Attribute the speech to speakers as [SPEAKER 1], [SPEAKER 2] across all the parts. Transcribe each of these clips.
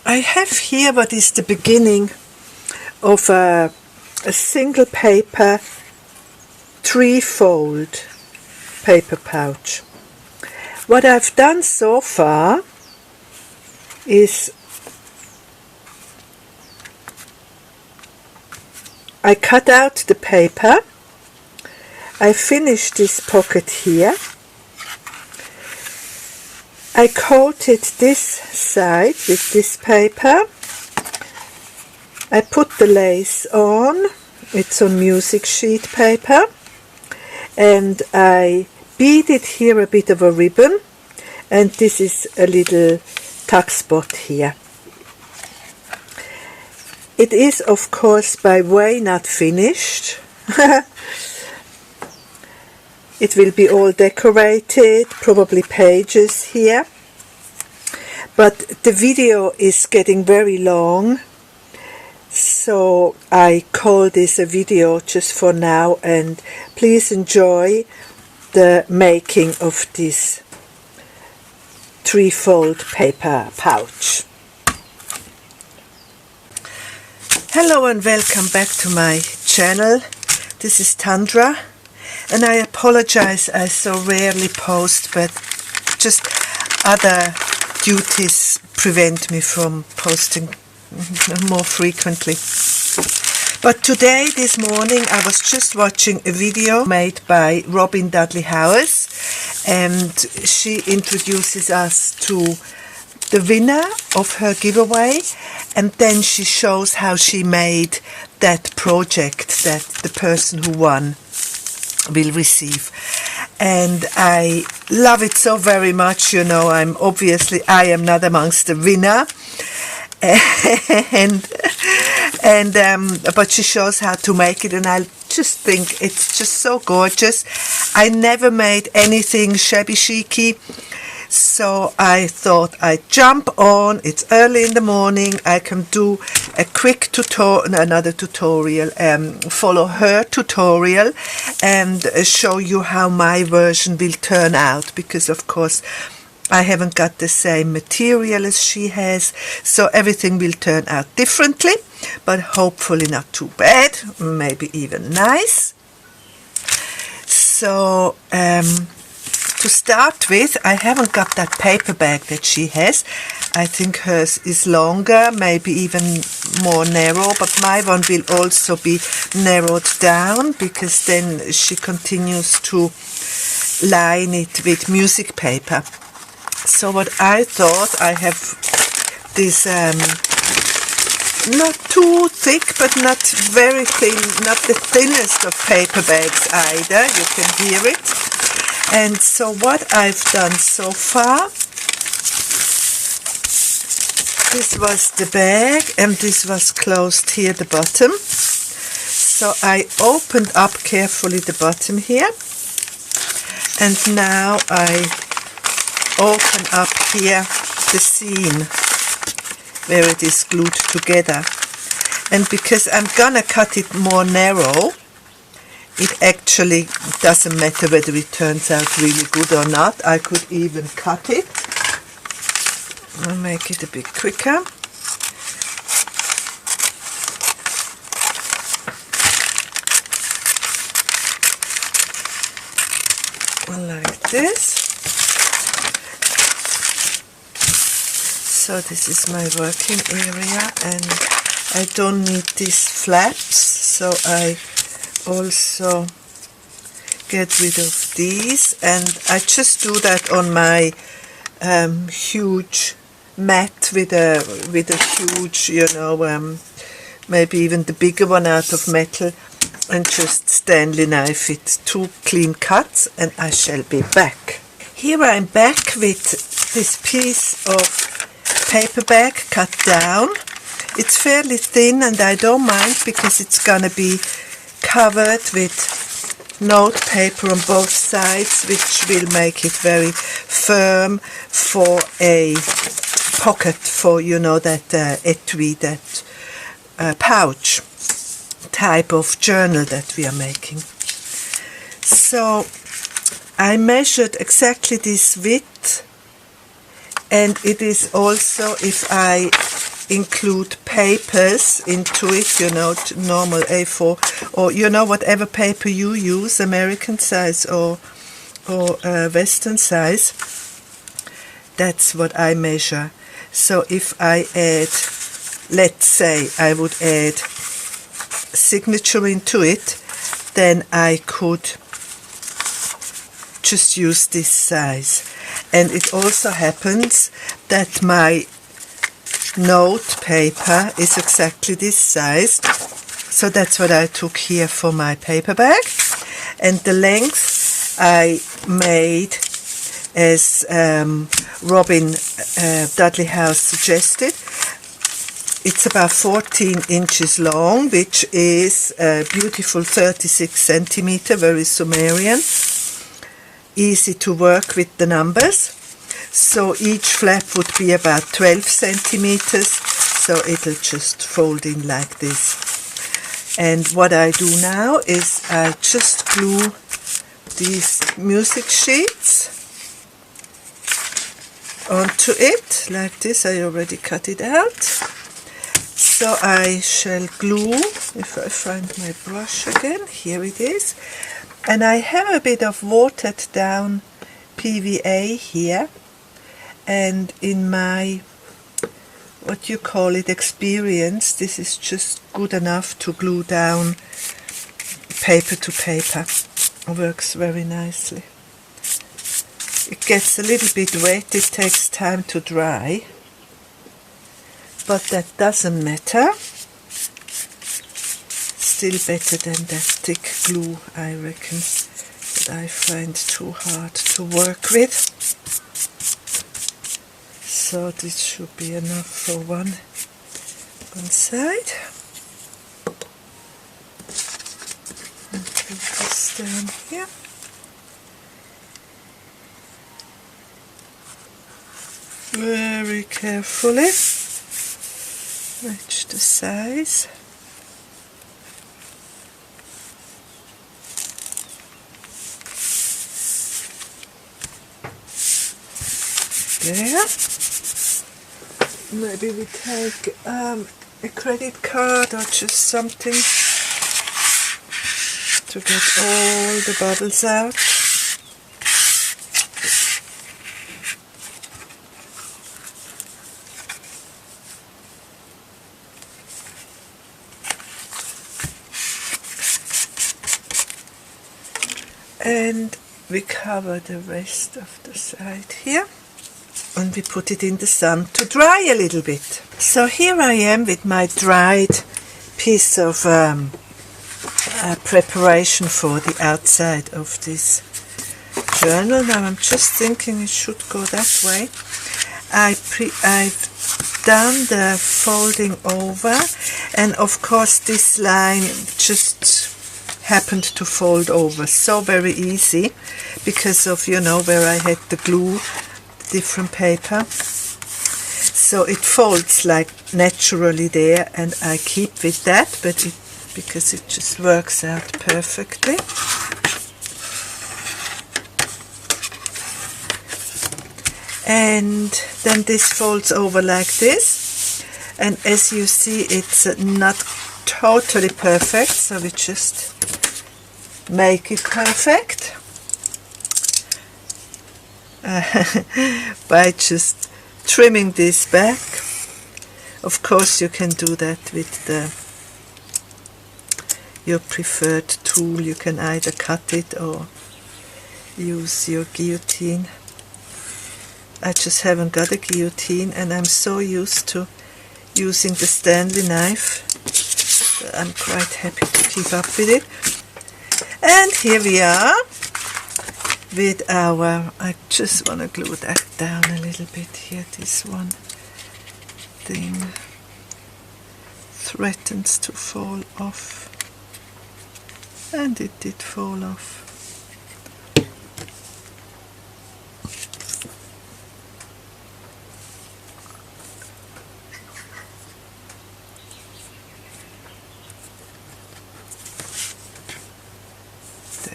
[SPEAKER 1] I have here what is the beginning of a single paper 3-fold paper pouch. What I've done so far is I cut out the paper, I finished this pocket here, I coated this side with this paper, I put the lace on, it's on music sheet paper, and I beaded here a bit of a ribbon, and this is a little tuck spot here. It is of course by way not finished. It will be all decorated, probably pages here, but the video is getting very long, so I call this a video just for now, and please enjoy the making of this 3-fold paper pouch. Hello and welcome back to my channel. This is Tundra, and I apologize I so rarely post, but just other duties prevent me from posting more frequently. But today, this morning, I was just watching a video made by robindudleyhowes, and she introduces us to the winner of her giveaway, and then she shows how she made that project that the person who won will receive. And I love it so very much. You know, I am not amongst the winner, but she shows how to make it, and I just think it's just so gorgeous. I never made anything shabby chicy, so I thought I'd jump on. It's early in the morning, I can do a quick another tutorial, follow her tutorial and show you how my version will turn out, because of course I haven't got the same material as she has, so everything will turn out differently, but hopefully not too bad, maybe even nice. So to start with, I haven't got that paper bag that she has. I think hers is longer, maybe even more narrow, but my one will also be narrowed down, because then she continues to line it with music paper. So what I thought, I have this not too thick but not very thin, not the thinnest of paper bags either, you can hear it. And so what I've done so far, this was the bag and this was closed here at the bottom. So I opened up carefully the bottom here, and now I open up here the seam where it is glued together, and because I'm gonna cut it more narrow, it actually doesn't matter whether it turns out really good or not. I could even cut it. I'll make it a bit quicker. Like this. So this is my working area, and I don't need these flaps, so I also get rid of these, and I just do that on my huge mat with a huge, you know, maybe even the bigger one out of metal, and just Stanley knife it. 2 clean cuts, and I shall be back. Here I'm back with this piece of paper bag cut down. It's fairly thin, and I don't mind because it's gonna be covered with note paper on both sides, which will make it very firm for a pocket, for, you know, that etui, that pouch type of journal that we are making. So I measured exactly this width, and it is also, if I include papers into it, you know, normal A4, or you know, whatever paper you use, American size or Western size. That's what I measure. So if I add, let's say I would add signature into it, then I could just use this size. And it also happens that my note paper is exactly this size, so that's what I took here for my paper bag. And the length I made as Robin Dudley Howes suggested. It's about 14 inches long, which is a beautiful 36 centimeter, very Sumerian. Easy to work with the numbers. So each flap would be about 12 centimeters, so it'll just fold in like this. And what I do now is I just glue these music sheets onto it like this. I already cut it out. So I shall glue, if I find my brush again, here it is. And I have a bit of watered down PVA here, and in my, what you call it, experience, this is just good enough to glue down paper to paper. It works very nicely. It gets a little bit wet, it takes time to dry, but that doesn't matter. Still better than that thick glue, I reckon, that I find too hard to work with. So this should be enough for one side. And put this down here. Very carefully match the size. There. Maybe we take a credit card or just something to get all the bubbles out. And we cover the rest of the side here. And we put it in the sun to dry a little bit. So here I am with my dried piece of preparation for the outside of this journal. Now I'm just thinking it should go that way. I've done the folding over, and of course this line just happened to fold over so very easy because of, you know, where I had the glue, different paper, so it folds like naturally there, and I keep with that, but because it just works out perfectly. And then this folds over like this, and as you see it's not totally perfect, so we just make it perfect by just trimming this back. Of course you can do that with your preferred tool. You can either cut it or use your guillotine. I just haven't got a guillotine, and I'm so used to using the Stanley knife that I'm quite happy to keep up with it. And here we are with our, I just want to glue that down a little bit here. This one thing threatens to fall off, and it did fall off.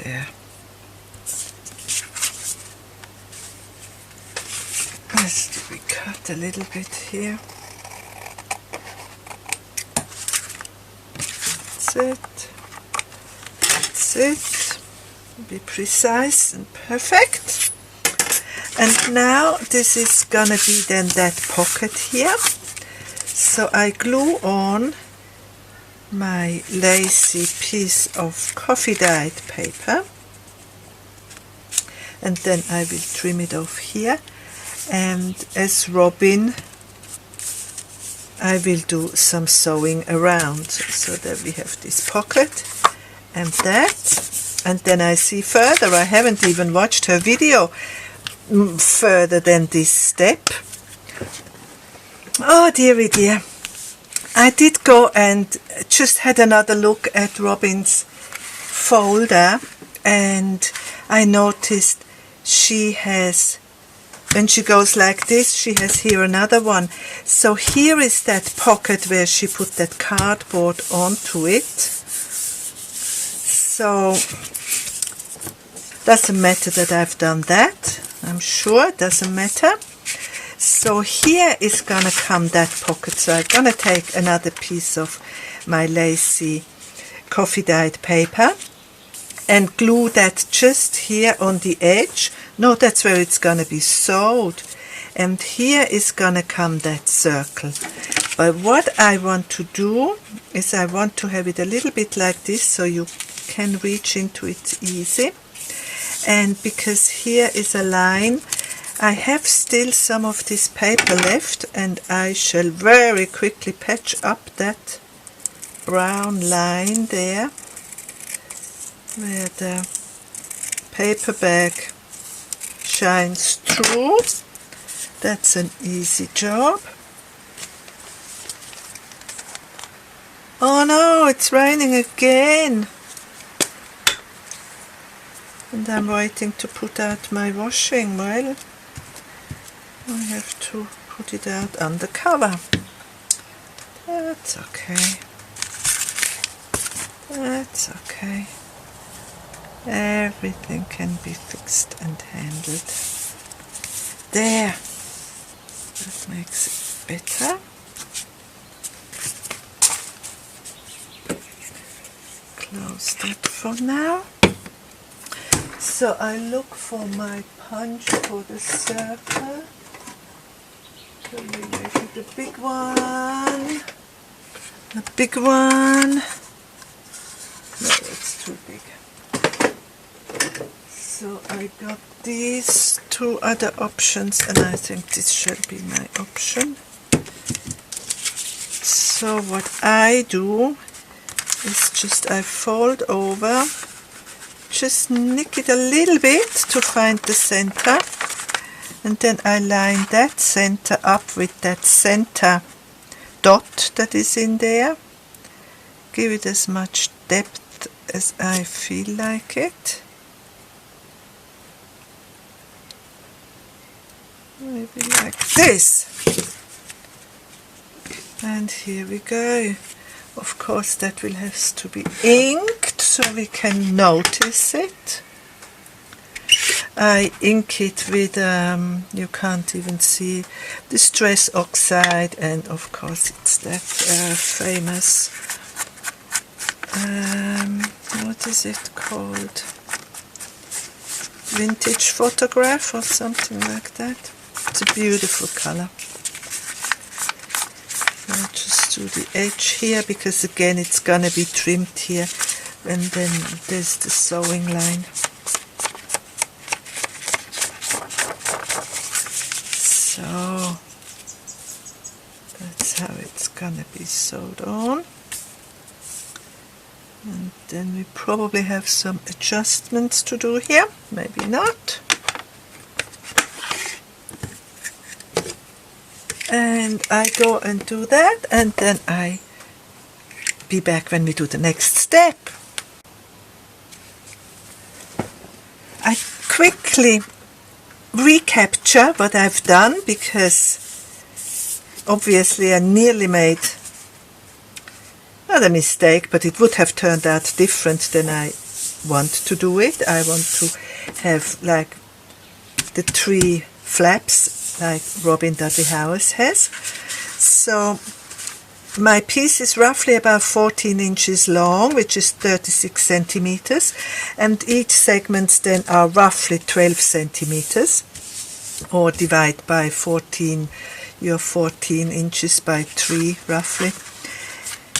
[SPEAKER 1] There. Let's cut a little bit here. That's it. That's it. Be precise and perfect. And now this is gonna be then that pocket here. So I glue on my lacy piece of coffee dyed paper, and then I will trim it off here, and as Robin I will do some sewing around so that we have this pocket and that, and then I see further. I haven't even watched her video further than this step. Oh dearie dear. I did go and just had another look at Robin's folder, and I noticed she has, when she goes like this, she has here another one. So here is that pocket where she put that cardboard onto it. So doesn't matter that I've done that, I'm sure it doesn't matter. So here is gonna come that pocket. So I'm gonna take another piece of my lacy coffee dyed paper and glue that just here on the edge. No, that's where it's gonna be sewed. And here is gonna come that circle. But what I want to do is I want to have it a little bit like this so you can reach into it easy. And because here is a line, I have still some of this paper left, and I shall very quickly patch up that brown line there where the paper bag shines through. That's an easy job. Oh no, it's raining again. And I'm waiting to put out my washing. Well, I have to put it out under cover. That's okay. That's okay. Everything can be fixed and handled. There. That makes it better. Close that for now. So I look for my punch for the circle. So we make it a big one. A big one. No, it's too big. So I got these two other options, and I think this shall be my option. So what I do is just I fold over, just nick it a little bit to find the center, and then I line that center up with that center dot that is in there. Give it as much depth as I feel like it. Maybe like this. And here we go. Of course that will have to be inked so we can notice it. I ink it with, you can't even see, Distress Oxide, and of course it's that famous, what is it called? Vintage Photograph or something like that. It's a beautiful color. I'll just do the edge here because again it's gonna be trimmed here, and then there's the sewing line. So that's how it's gonna be sewed on. And then we probably have some adjustments to do here, maybe not. And I go and do that, and then I be back when we do the next step. I quickly recapture what I've done because obviously I nearly made, not a mistake, but it would have turned out different than I want to do it. I want to have like the 3 flaps like Robin Dudley Howes has. So my piece is roughly about 14 inches long, which is 36 centimeters, and each segments then are roughly 12 centimeters, or divide by 14, your 14 inches by 3 roughly.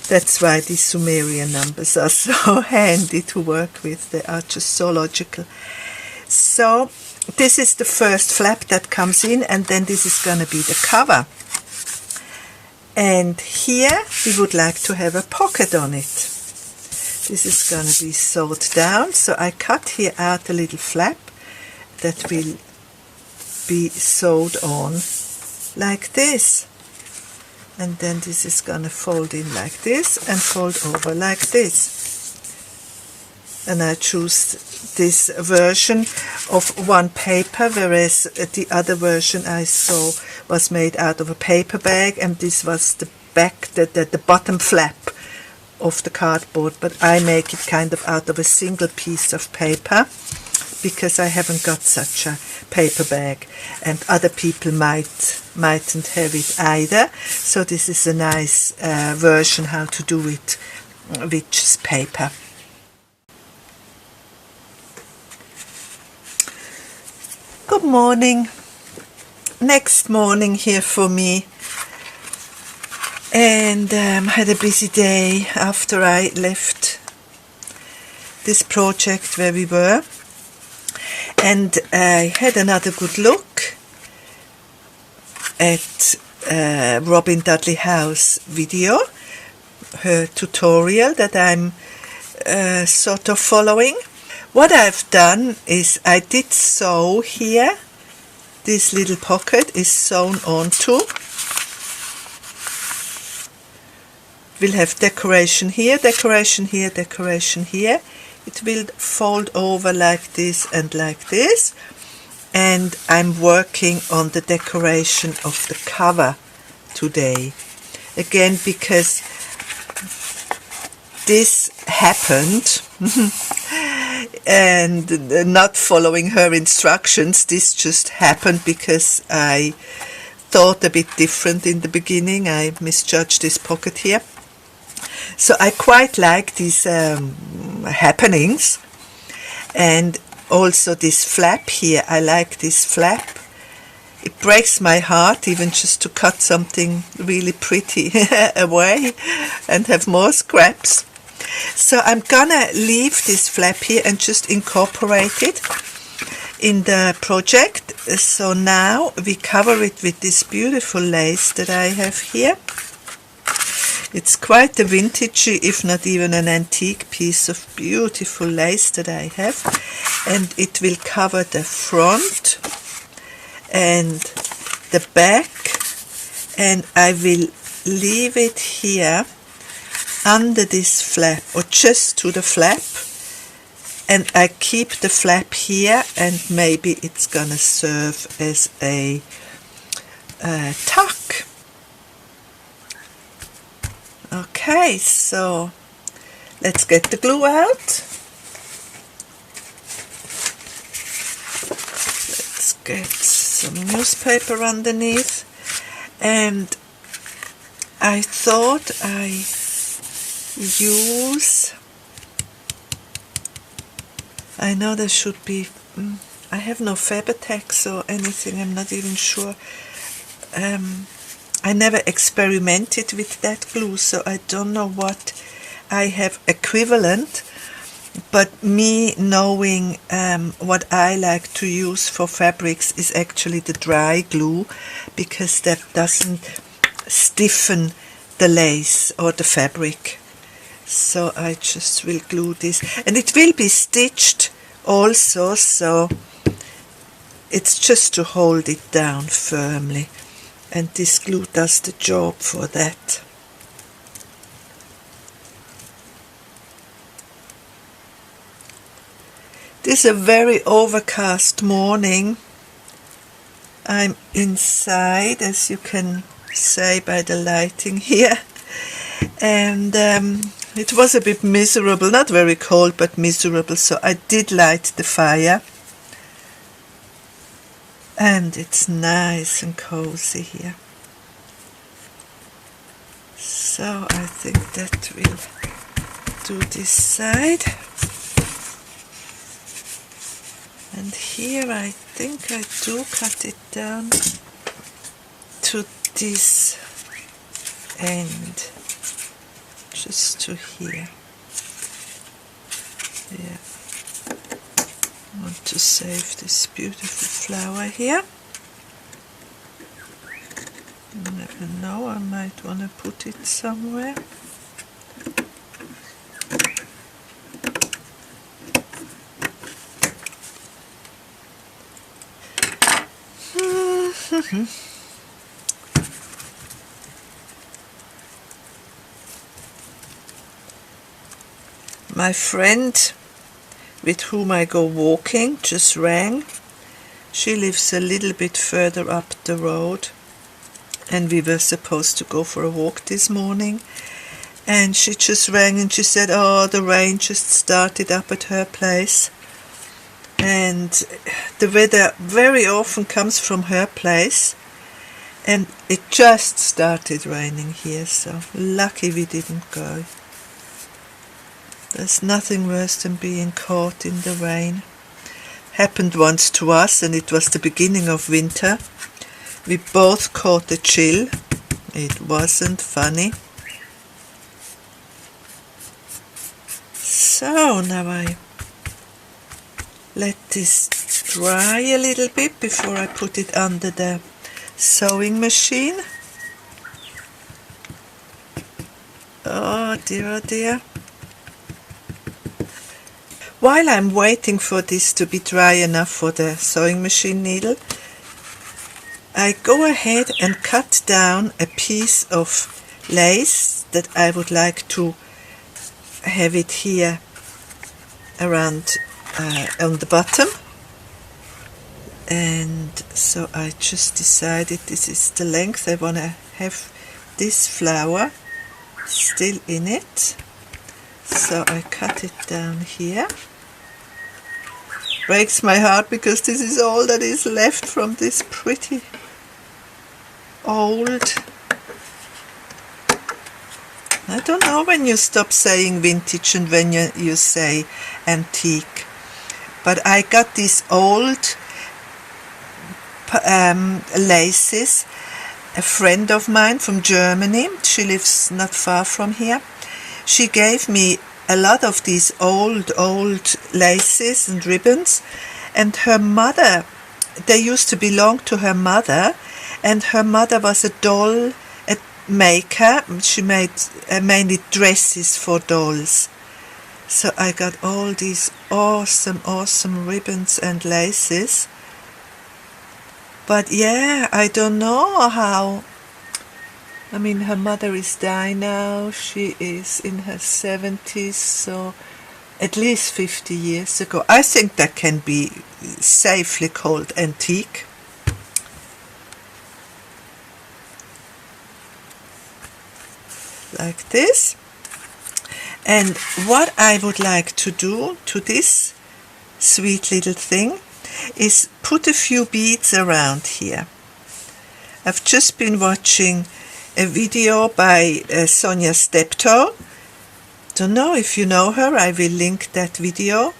[SPEAKER 1] That's why these Sumerian numbers are so handy to work with. They are just so logical. So this is the first flap that comes in, and then this is going to be the cover. And here we would like to have a pocket on it. This is going to be sewed down, so I cut here out a little flap that will be sewed on like this. And then this is going to fold in like this and fold over like this. And I choose this version of one paper, whereas the other version I saw was made out of a paper bag, and this was the back, the bottom flap of the cardboard, but I make it kind of out of a single piece of paper because I haven't got such a paper bag, and other people mightn't have it either. So this is a nice version how to do it with just paper. Good morning. Next morning here for me, and had a busy day after I left this project where we were, and I had another good look at Robin Dudley Howes' video, her tutorial that I'm sort of following. What I've done is I did sew here. This little pocket is sewn onto. We'll have decoration here, decoration here, decoration here. It will fold over like this and like this. And I'm working on the decoration of the cover today. Again, because this happened and not following her instructions, this just happened because I thought a bit different in the beginning. I misjudged this pocket here. So I quite like these happenings, and also this flap here. I like this flap. It breaks my heart even just to cut something really pretty away and have more scraps. So I'm gonna leave this flap here and just incorporate it in the project. So now we cover it with this beautiful lace that I have here. It's quite a vintagey, if not even an antique piece of beautiful lace that I have, and it will cover the front and the back, and I will leave it here under this flap, or just to the flap, and I keep the flap here, and maybe it's gonna serve as a tuck. Okay, so let's get the glue out. Let's get some newspaper underneath, and I thought I use, I know there should be, I have no Faber-Tex or anything, I'm not even sure. I never experimented with that glue, so I don't know what I have equivalent, but me knowing what I like to use for fabrics is actually the dry glue, because that doesn't stiffen the lace or the fabric. So I just will glue this, and it will be stitched also, so it's just to hold it down firmly, and this glue does the job for that. This is a very overcast morning. I'm inside, as you can say by the lighting here, and it was a bit miserable, not very cold, but miserable, so I did light the fire, and it's nice and cozy here. So I think that will do this side. And here I think I do cut it down to this end, just to here. Yeah. I want to save this beautiful flower here. You never know, I might want to put it somewhere. My friend with whom I go walking just rang. She lives a little bit further up the road, and we were supposed to go for a walk this morning, and she just rang and she said, oh, the rain just started up at her place, and the weather very often comes from her place, and it just started raining here, so lucky we didn't go. There's nothing worse than being caught in the rain. Happened once to us, and it was the beginning of winter. We both caught a chill. It wasn't funny. So now I let this dry a little bit before I put it under the sewing machine. Oh dear. While I'm waiting for this to be dry enough for the sewing machine needle, I go ahead and cut down a piece of lace that I would like to have it here around on the bottom. And so I just decided this is the length I want to have this flower still in it. So I cut it down here. Breaks my heart because this is all that is left from this pretty old, I don't know when you stop saying vintage and when you say antique, but I got these old laces. A friend of mine from Germany, she lives not far from here, she gave me a lot of these old laces and ribbons, and her mother, they used to belong to her mother, and her mother was a doll maker. She made mainly dresses for dolls. So I got all these awesome ribbons and laces. But yeah, I don't know how. I mean, her mother is dying now. She is in her 70s, so at least 50 years ago. I think that can be safely called antique. Like this. And what I would like to do to this sweet little thing is put a few beads around here. I've just been watching a video by Sonya Stepto. Don't know if you know her. I will link that video.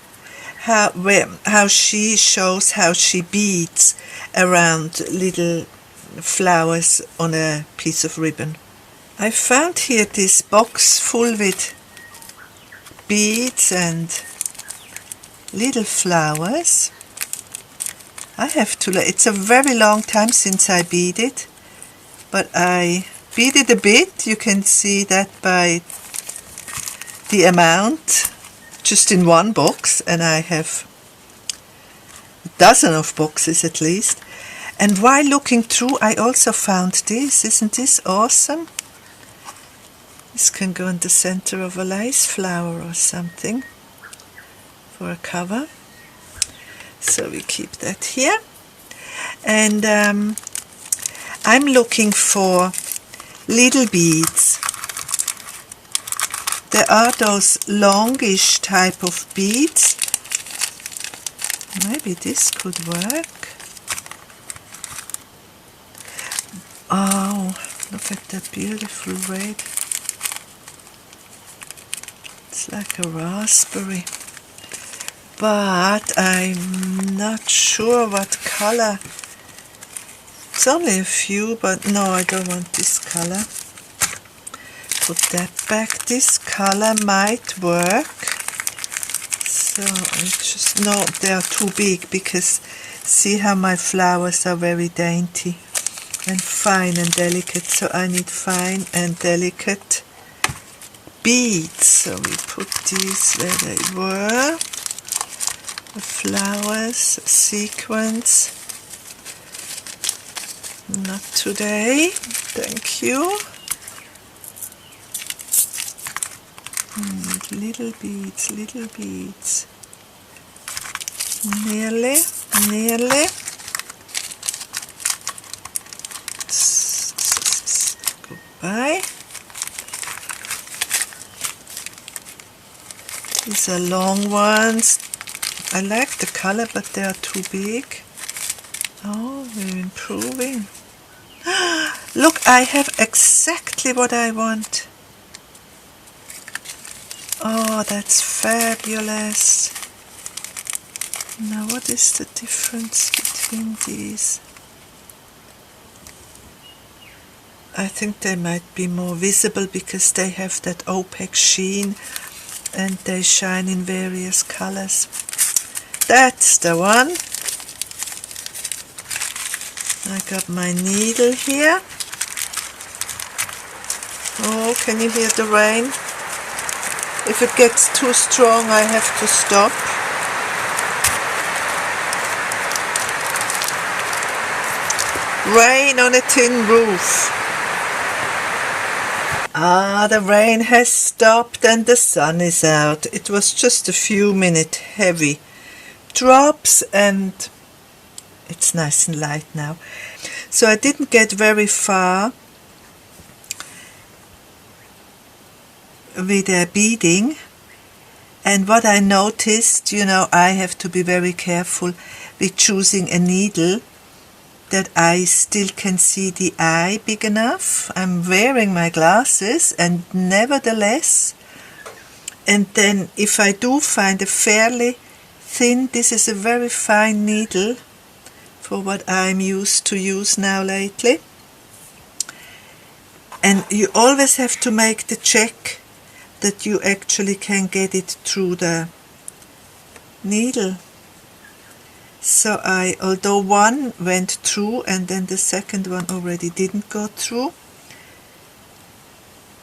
[SPEAKER 1] How she shows how she beads around little flowers on a piece of ribbon. I found here this box full with beads and little flowers. I have to, it's a very long time since I beaded, but I beaded a bit. You can see that by the amount just in one box, and I have a dozen of boxes at least. And while looking through, I also found this. Isn't this awesome? This can go in the center of a lace flower or something for a cover. So we keep that here. And I'm looking for little beads. There are those longish type of beads. Maybe this could work. Oh, look at that beautiful red. It's like a raspberry, but I'm not sure what color. It's only a few, but no, I don't want this color. Put that back. This color might work. So I just, no, they are too big, because see how my flowers are very dainty and fine and delicate, so I need fine and delicate beads. So we put these where they were. The flowers, sequins. Not today, thank you. Little beads, little beads. Nearly, nearly. Goodbye. These are long ones. I like the color, but they are too big. Oh, we're improving. Look, I have exactly what I want. Oh, that's fabulous. Now, what is the difference between these? I think they might be more visible because they have that opaque sheen and they shine in various colors. That's the one. I got my needle here. Oh, can you hear the rain? If it gets too strong, I have to stop. Rain on a tin roof. Ah, the rain has stopped and the sun is out. It was just a few minute heavy drops and it's nice and light now. So I didn't get very far with beading, and what I noticed, you know, I have to be very careful with choosing a needle that I still can see the eye big enough. I'm wearing my glasses and nevertheless, and then if I do find a fairly thin, this is a very fine needle for what I'm used to use now lately, and you always have to make the check that you actually can get it through the needle. So although one went through and then the second one already didn't go through,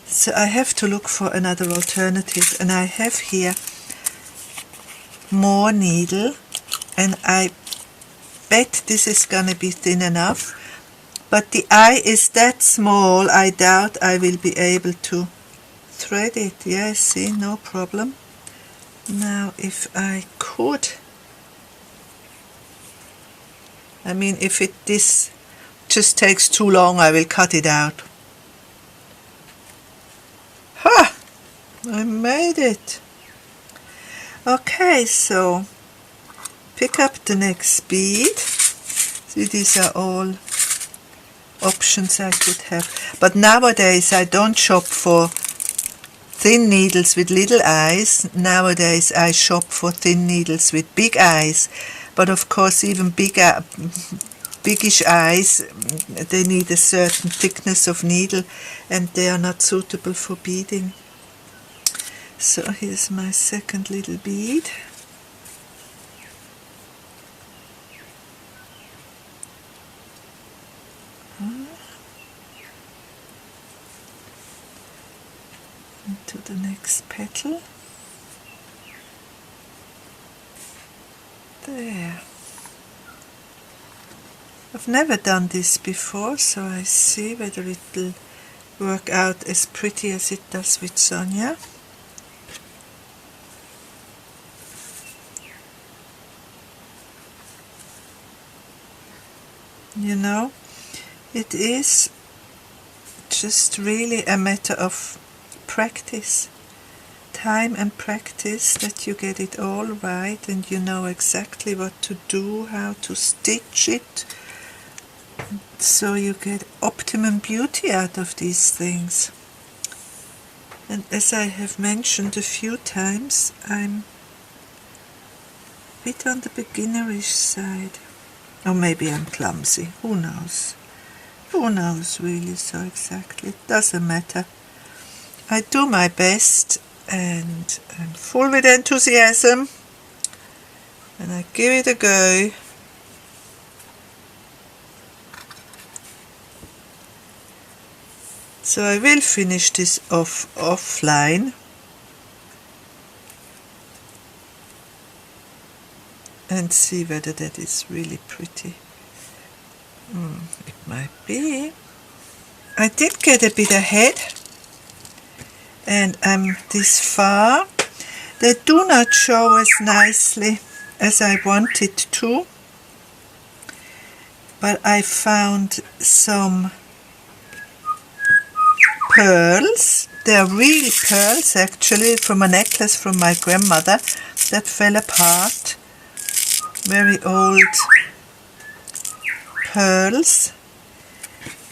[SPEAKER 1] so I have to look for another alternative, and I have here more needle, and I bet this is gonna be thin enough, but the eye is that small, I doubt I will be able to thread it. Yeah, see, no problem. Now if I could, I mean, if this just takes too long, I will cut it out. Ha! I made it. Okay, so pick up the next bead. See, these are all options I could have. But nowadays I don't shop for thin needles with little eyes. Nowadays I shop for thin needles with big eyes. But of course, even biggish eyes, they need a certain thickness of needle and they are not suitable for beading. So here's my second little bead. Into the next petal. There. I've never done this before, so I see whether it will work out as pretty as it does with Sonya. You know, it is just really a matter of practice, time and practice, that you get it all right and you know exactly what to do, how to stitch it, so you get optimum beauty out of these things. And as I have mentioned a few times, I'm a bit on the beginnerish side. Or maybe I'm clumsy, who knows? Who knows really so exactly, it doesn't matter. I do my best and I'm full with enthusiasm and I give it a go. So I will finish this offline and see whether that is really pretty. It might be. I did get a bit ahead and I'm this far. They do not show as nicely as I wanted to, but I found some pearls. They're real pearls actually, from a necklace from my grandmother that fell apart. Very old pearls,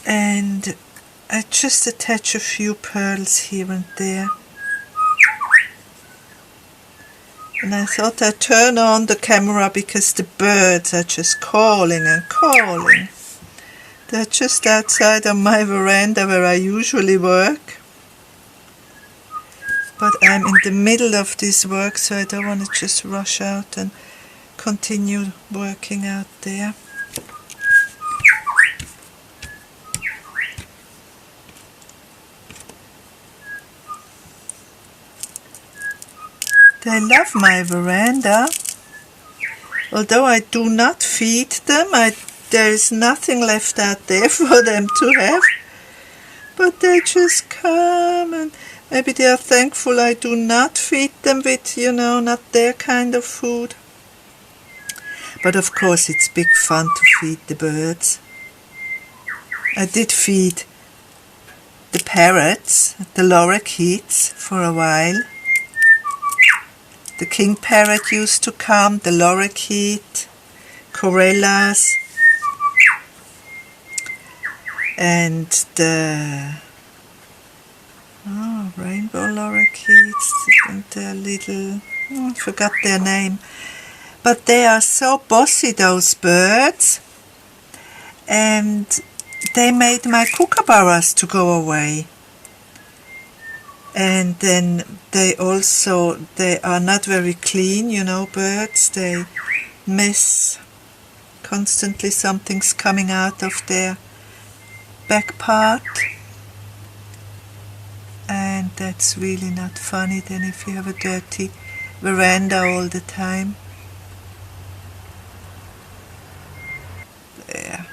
[SPEAKER 1] and I just attach a few pearls here and there. And I thought I'd turn on the camera because the birds are just calling and calling. They're just outside on my veranda where I usually work. But I'm in the middle of this work, so I don't want to just rush out and continue working out there. They love my veranda. Although I do not feed them, there is nothing left out there for them to have. But they just come, and maybe they are thankful I do not feed them with, not their kind of food. But of course it's big fun to feed the birds. I did feed the parrots, the lorikeets, for a while. The king parrot used to come, the lorikeet, corellas, and the rainbow lorikeets, and the little, I forgot their name. But they are so bossy, those birds, and they made my kookaburras to go away. And then they are not very clean, birds. They mess constantly, something's coming out of their back part. And that's really not funny then if you have a dirty veranda all the time. There.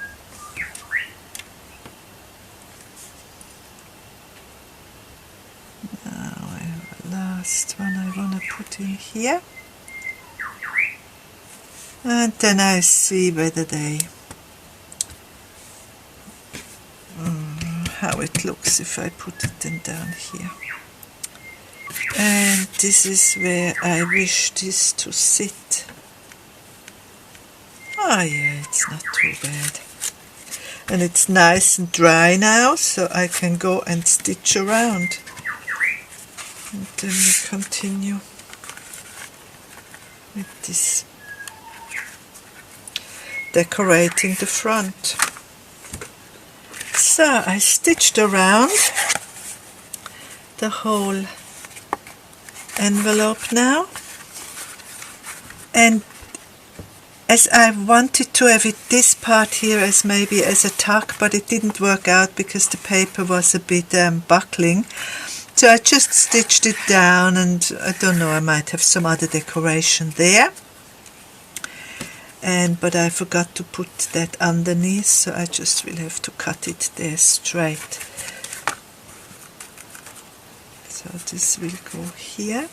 [SPEAKER 1] Last one I want to put in here, and then I see whether they how it looks if I put it then down here. And this is where I wish this to sit. Oh yeah, it's not too bad, and it's nice and dry now, so I can go and stitch around. And then we continue with this, decorating the front. So I stitched around the whole envelope now, and as I wanted to have this part here as maybe as a tuck, but it didn't work out because the paper was a bit buckling. So I just stitched it down, and I don't know, I might have some other decoration there. But I forgot to put that underneath, so I just will have to cut it there straight. So this will go here,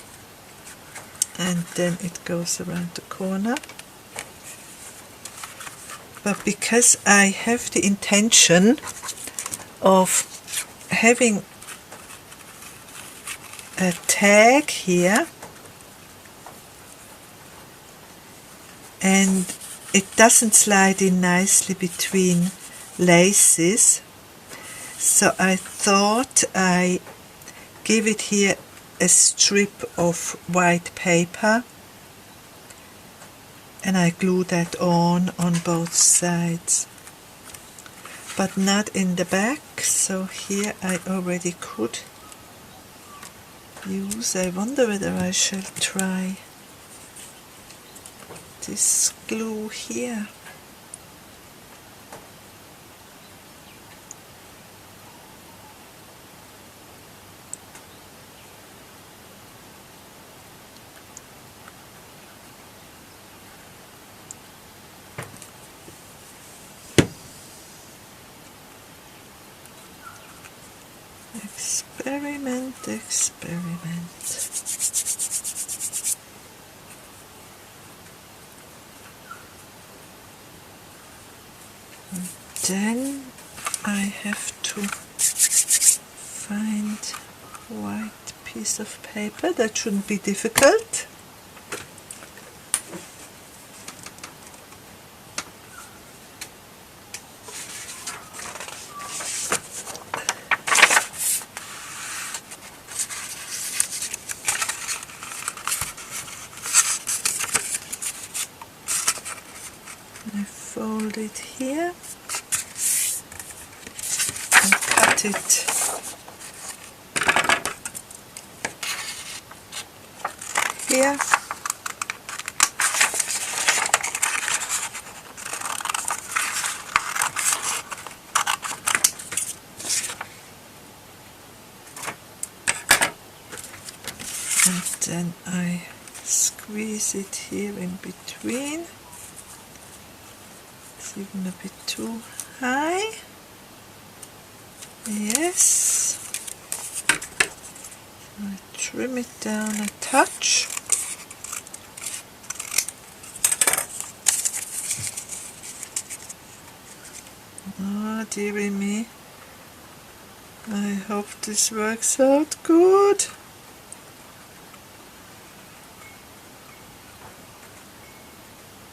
[SPEAKER 1] and then it goes around the corner. But because I have the intention of having a tag here, and it doesn't slide in nicely between laces, so I thought I give it here a strip of white paper, and I glue that on both sides, but not in the back. So here I already could use, I wonder whether I shall try this glue here. Experiment, experiment. And then I have to find a white piece of paper. That shouldn't be difficult. I fold it here and cut it here. And then I squeeze it here in between. It's even a bit too high. Yes. I trim it down a touch. Oh, dearie me. I hope this works out good.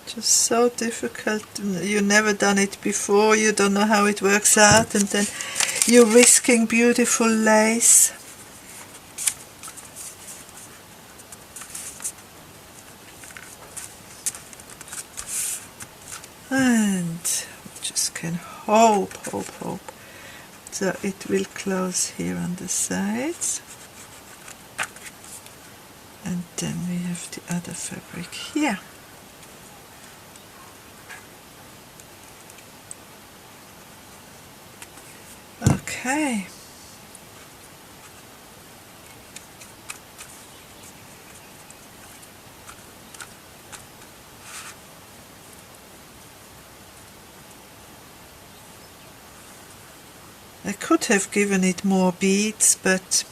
[SPEAKER 1] Just so difficult. You've never done it before, you don't know how it works out, and then you're risking beautiful lace. And just can hope so it will close here on the sides, and then we have the other fabric here. Okay. I could have given it more beads, but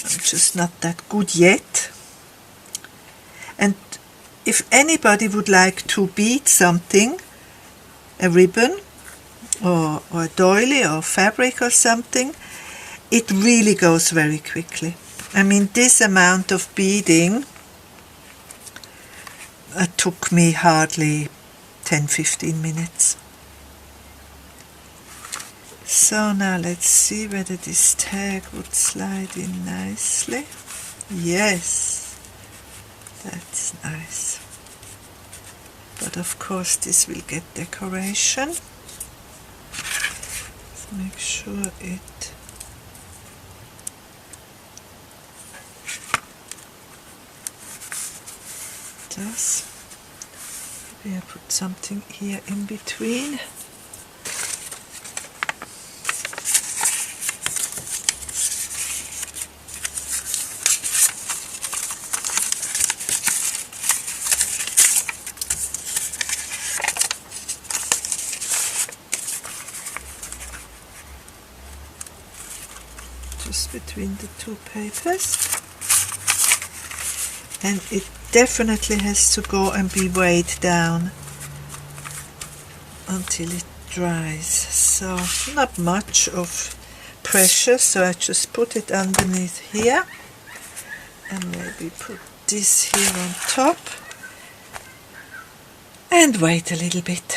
[SPEAKER 1] I'm just not that good yet. And if anybody would like to bead something, a ribbon or a doily or fabric or something, it really goes very quickly. I mean, this amount of beading took me hardly 10-15 minutes. So now let's see whether this tag would slide in nicely. Yes, that's nice. But of course this will get decoration. Let's make sure it does. Maybe I put something here in between. Just between the two papers, and it definitely has to go and be weighed down until it dries, so not much of pressure. So I just put it underneath here and maybe put this here on top and wait a little bit.